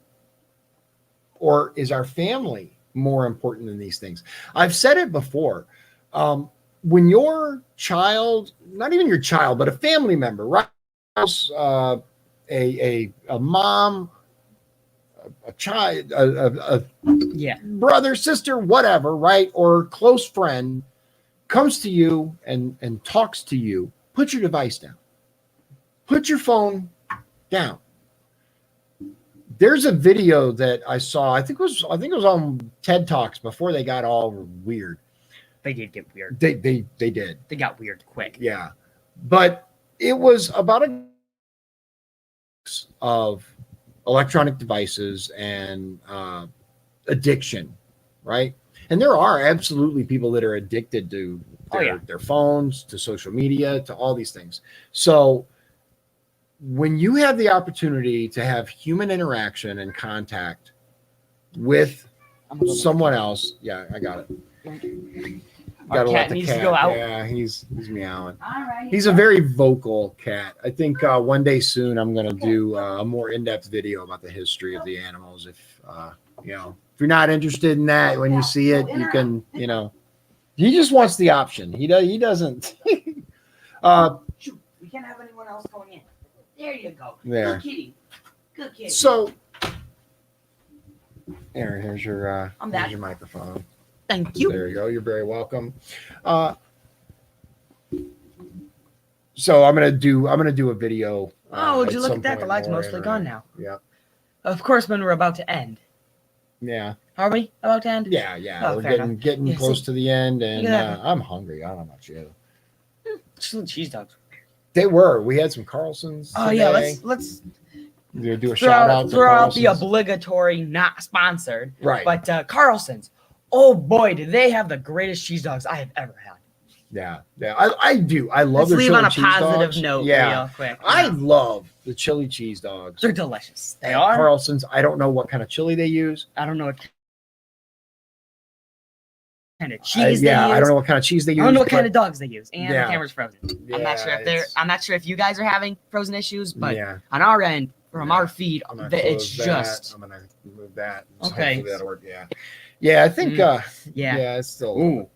Or is our family more important than these things? I've said it before. When your child, not even your child, but a family member, right? A mom, a child, a brother, sister, whatever, right? Or close friend comes to you and talks to you, put your device down. Put your phone down. There's a video that I saw. I think it was on TED Talks before they got all weird. They did get weird. They did. They got weird quick. Yeah. But it was about of electronic devices and addiction, right? And there are absolutely people that are addicted to their phones, to social media, to all these things. So when you have the opportunity to have human interaction and contact with someone else, yeah, I got it. Our cat needs to go out. Yeah, he's meowing. All right. He's a very vocal cat. I think one day soon I'm going to do a more in-depth video about the history of the animals. If if you're not interested in that, when you see it, you can, he just wants the option. He doesn't. Shoot, we can't have anyone else going in. There you go. There. Good kitty. Good kitty. So, Aaron, here's your back. microphone. Thank you. There you go. You're very welcome. So I'm gonna do a video. Would you look at that? The light's mostly gone now. Yeah. Of course, when we're about to end. Yeah. Are we about to end? Yeah. Oh, We're getting Yeah, close see, to the end, and at that. I'm hungry. I don't know about you. Cheese dogs. They were. We had some Carlsons. Oh today. yeah, let's do a shout out. throw out the obligatory, not sponsored, Right. but Carlson's. Oh boy, do they have the greatest cheese dogs I have ever had. Yeah. I do. I love Let's their leave chili on a cheese positive dogs. note Yeah. real quick. I love the chili cheese dogs. They're delicious. They At are. Carlson's. I don't know what kind of chili they use. I don't know what kind of cheese they use. I don't know what kind of cheese they use. I don't know what kind of dogs they use, and Yeah. the camera's frozen. Yeah, I'm not sure if you guys are having frozen issues, but yeah. on our end, from our feed, I'm gonna it's close that. just I'm gonna move that. Okay. Hopefully that'll work. Yeah. Yeah, I think. yeah. Yeah, it's still. Ooh,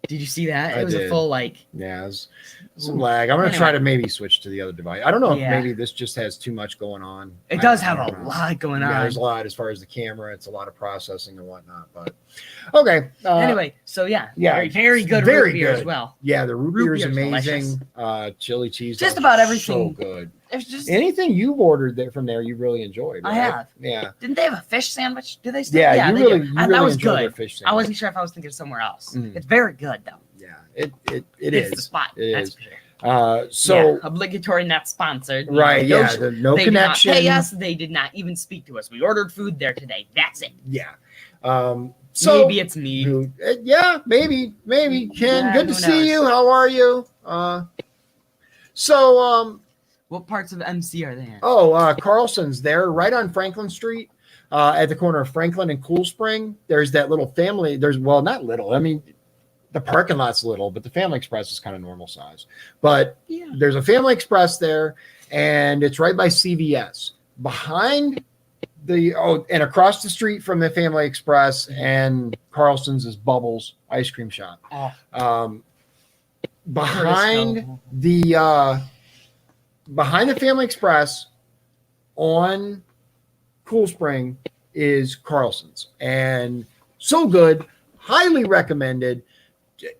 did you see that? I It was did. a full like. Yeah, it's some Ooh. lag. I'm gonna Anyway. try to maybe switch to the other device. I don't know if Yeah. maybe this just has too much going on. It does I have don't a know. lot going Yeah, on. there's a lot as far as the camera. It's a lot of processing and whatnot. But okay. Anyway, so yeah, very, very good very root beer as good. well. Yeah, the root beer is beer's amazing. Chili cheese. Just dogs about are everything. So good. It's just Anything you've ordered from there, you really enjoyed. I Right? have. Yeah. Didn't they have a fish sandwich? Do they still? Yeah, they you really, do. you That really was enjoyed their good. fish I sandwich. wasn't sure if I was thinking of somewhere else. Mm. It's very good though. Yeah, it It's the is. spot. It That's is. for sure. So Yeah, obligatory, not sponsored. right, No, yeah, no they connection. did not pay us. They did not even speak to us. We ordered food there today. That's it. Yeah. So Maybe it's me. yeah, maybe Ken. Yeah, good to who see knows? you. How are you? So, What parts of MC are they in? Carlson's there, right on Franklin Street, at the corner of Franklin and Cool Spring. There's that little family. Not little. I mean, the parking lot's little, but the Family Express is kind of normal size. But there's a Family Express there, and it's right by CVS. Behind and across the street from the Family Express and Carlson's is Bubbles Ice Cream Shop. Behind the Family Express on Cool Spring is Carlson's, and so good, highly recommended.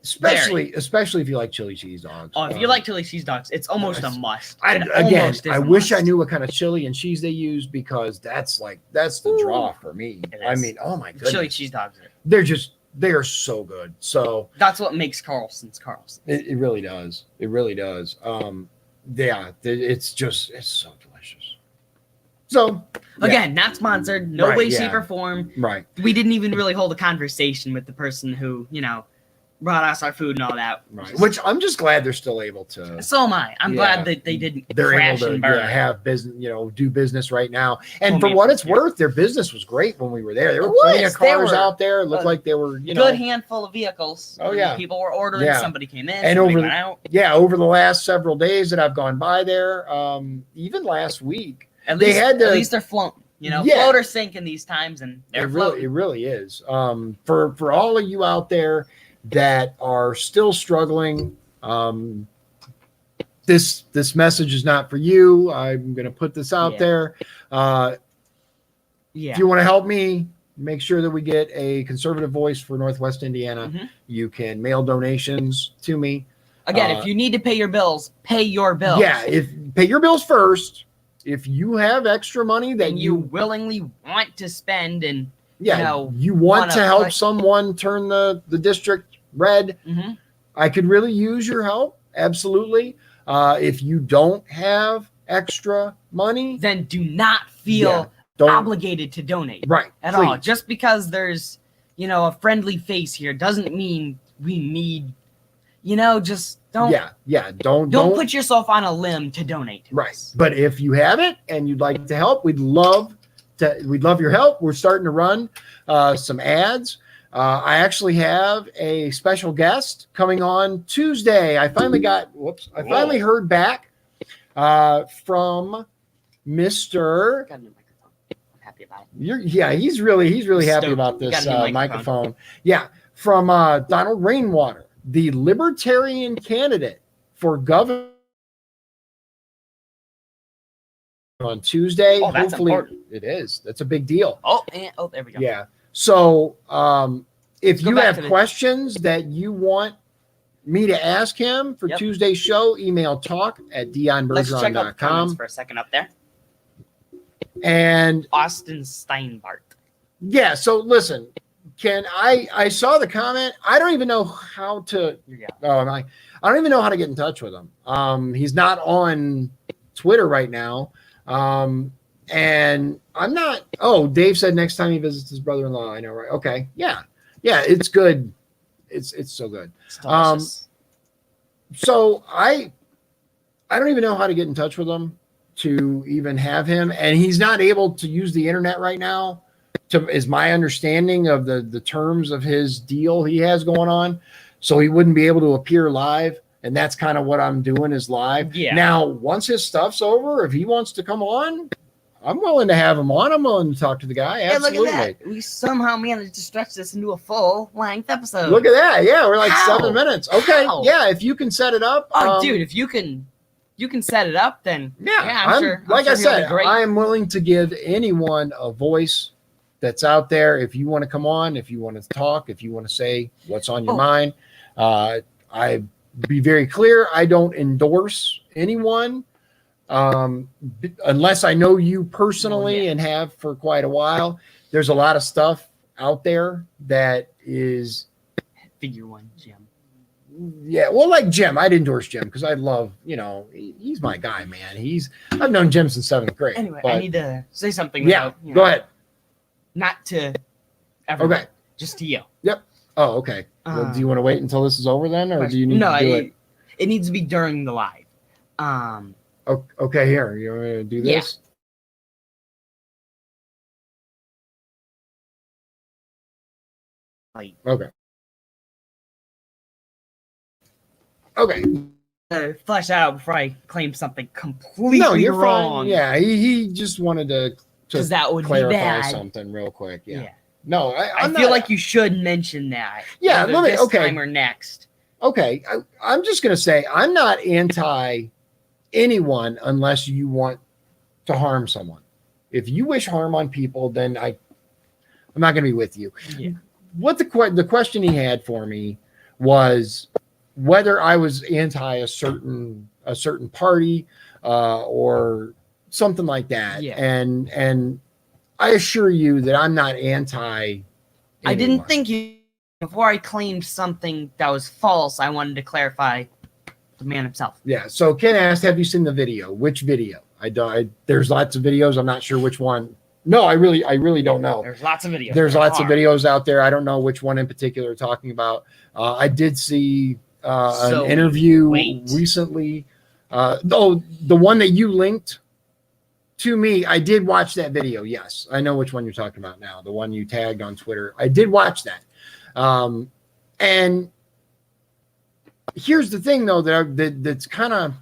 Especially if you like chili cheese dogs. Oh, if you like chili cheese dogs, it's almost a must. I wish I knew what kind of chili and cheese they use, because that's the draw for me. I mean, oh my goodness, chili cheese dogs they are so good. So that's what makes Carlson's. It really does. It really does. It's so delicious. So again, not sponsored, no way, shape, or form. Right. We didn't even really hold a conversation with the person who, brought us our food and all that. Right. Which I'm just glad they're still able to. So am I. I'm glad that they didn't. They're crash able and to burn. have business, do business right now. And for what it's worth, their business was great when we were there. There were plenty of cars out there. It looked like they were, good handful of vehicles. Oh yeah. People were ordering. Yeah. Somebody came in. And somebody went out. Over the last several days that I've gone by there, even last week, at least they're floating. Float or sink in these times, and they're floating. It really is. For all of you out there that are still struggling, this message is not for you. I'm going to put this out there. If you want to help me make sure that we get a conservative voice for Northwest Indiana, you can mail donations to me. Again, if you need to pay your bills, pay your bills. Yeah, pay your bills first. If you have extra money that you willingly want to spend, and you want to help someone turn the district red, I could really use your help. Absolutely. If you don't have extra money, then do not feel obligated to donate. Right. At all. Just because there's, a friendly face here doesn't mean we need, just don't. Yeah. Don't put yourself on a limb to donate. Right. But if you have it and you'd like to help, we'd love your help. We're starting to run some ads. I actually have a special guest coming on Tuesday. I finally heard back from Mr. Got a new microphone. I'm happy about it. He's really happy about this microphone. Yeah, from Donald Rainwater, the Libertarian candidate for governor on Tuesday. Oh, that's hopefully important. It is. That's a big deal. There we go. Yeah. So if you have questions that you want me to ask him for Tuesday's show, email talk@dionbergeron.com. Let's check out the comments for a second up there. And Austin Steinbart. Yeah. So listen, I saw the comment. I don't even know how to. I don't even know how to get in touch with him. He's not on Twitter right now. And I'm not. Oh, Dave said next time he visits his brother-in-law. I know, right? Okay, yeah, it's good. It's so good. It's so I don't even know how to get in touch with him to even have him, and he's not able to use the internet right now. Is my understanding of the terms of his deal he has going on, so he wouldn't be able to appear live. And that's kind of what I'm doing is live. Yeah. Now, once his stuff's over, if he wants to come on, I'm willing to have him on. I'm willing to talk to the guy. Absolutely. Look at that. We somehow managed to stretch this into a full-length episode. Look at that. Yeah, we're like 7 minutes. Okay. How? Yeah, if you can set it up. Dude, if you can set it up, then I'm sure. Like I said, I am willing to give anyone a voice that's out there. If you want to come on, if you want to talk, if you want to say what's on your mind, I be very clear. I don't endorse anyone unless I know you personally and have for quite a while. There's a lot of stuff out there that is figure one, Jim. Yeah, well, like Jim, I'd endorse Jim because I love, he's my guy, man. I've known Jim since 7th grade. Anyway, I need to say something. Go ahead. Not to everyone. Okay. Just to you. Yep. Oh, okay. Well, do you want to wait until this is over then, or do you need to do it? It needs to be during the live. Okay, here. You want me to do this? Like, Okay. Okay. flesh that out before I claim something completely No, you're wrong. fine. Yeah, he just wanted to Because that would be clarify bad. something real quick. Yeah. No, I feel like you should mention that. Yeah, either this okay. time or next. Okay, I'm just gonna say I'm not anti anyone unless you want to harm someone. If you wish harm on people, then I'm not gonna be with you. Yeah. What the question he had for me was whether I was anti a certain party or something like that. Yeah. And I assure you that I'm not anti anyone. I didn't think you. Before I claimed something that was false, I wanted to clarify the man himself. Yeah. So Ken asked, "Have you seen the video? Which video?" There's lots of videos. I'm not sure which one. No, I really don't know. There's lots of videos. There's lots of videos out there. I don't know which one in particular you're talking about. I did see an interview recently. The one that you linked to me, I did watch that video. Yes, I know which one you're talking about now. The one you tagged on Twitter. I did watch that. And here's the thing, though, that's kind of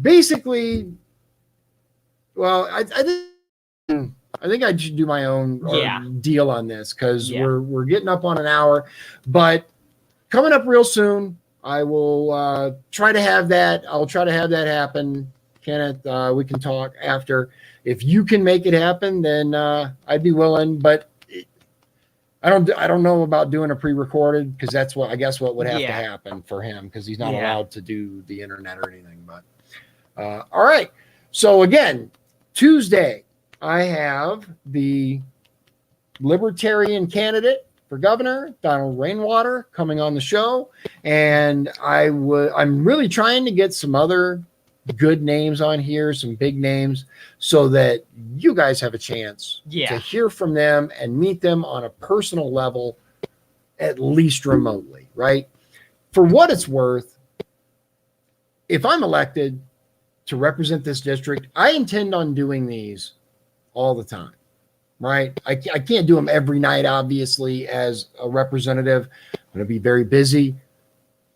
basically, well, I think I should do my own deal on this because we're getting up on an hour, but coming up real soon, I will try to have that. I'll try to have that happen. Kenneth, we can talk after. If you can make it happen, then I'd be willing, but I don't know about doing a pre-recorded because that's what would have to happen for him because he's not allowed to do the internet or anything. But all right. So again, Tuesday, I have the Libertarian candidate for governor, Donald Rainwater, coming on the show, and I'm really trying to get some other good names on here, some big names, so that you guys have a chance to hear from them and meet them on a personal level, at least remotely, right? For what it's worth, if I'm elected to represent this district, I intend on doing these all the time, right? I can't do them every night, obviously, as a representative. I'm going to be very busy,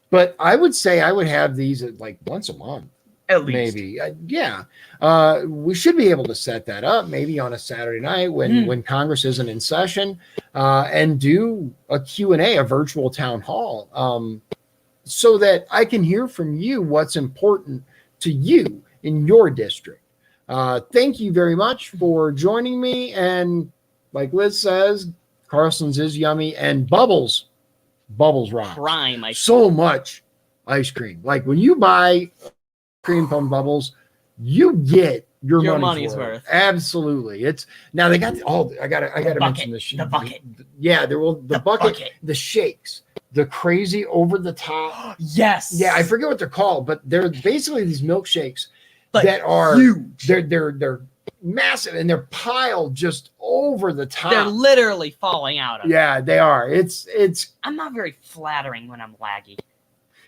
but I would say I would have these at like once a month. At least. Maybe. We should be able to set that up maybe on a Saturday night when Congress isn't in session and do a Q&A, a virtual town hall, so that I can hear from you what's important to you in your district. Thank you very much for joining me. And like Liz says, Carlson's is yummy and Bubbles rock. Prime. So much ice cream. Like when you buy cream from Bubbles, you get your money's worth. Absolutely. It's now they got I gotta mention this. The bucket. Yeah, the bucket, the shakes, the crazy over the top. Yes. Yeah, I forget what they're called, but they're basically these milkshakes that are huge. They're massive and they're piled just over the top. They're literally falling out of it. Yeah, they are. It's I'm not very flattering when I'm laggy.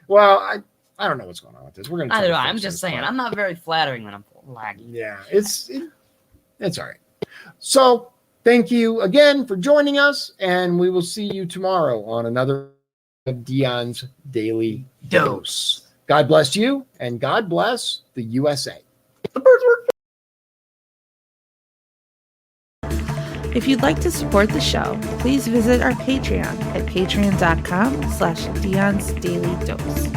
Well, I don't know what's going on with this. We're gonna. I don't know. I'm just saying. I'm not very flattering when I'm laggy. Yeah, it's all right. So thank you again for joining us, and we will see you tomorrow on another of Dion's Daily Dose. God bless you, and God bless the USA. The birds were. If you'd like to support the show, please visit our Patreon at patreon.com/Dion's Daily Dose.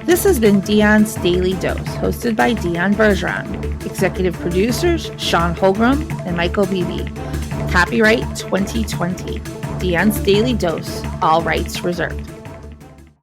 This has been Dion's Daily Dose, hosted by Dion Bergeron. Executive producers Sean Holgram and Michael Beebe. Copyright 2020. Dion's Daily Dose, all rights reserved.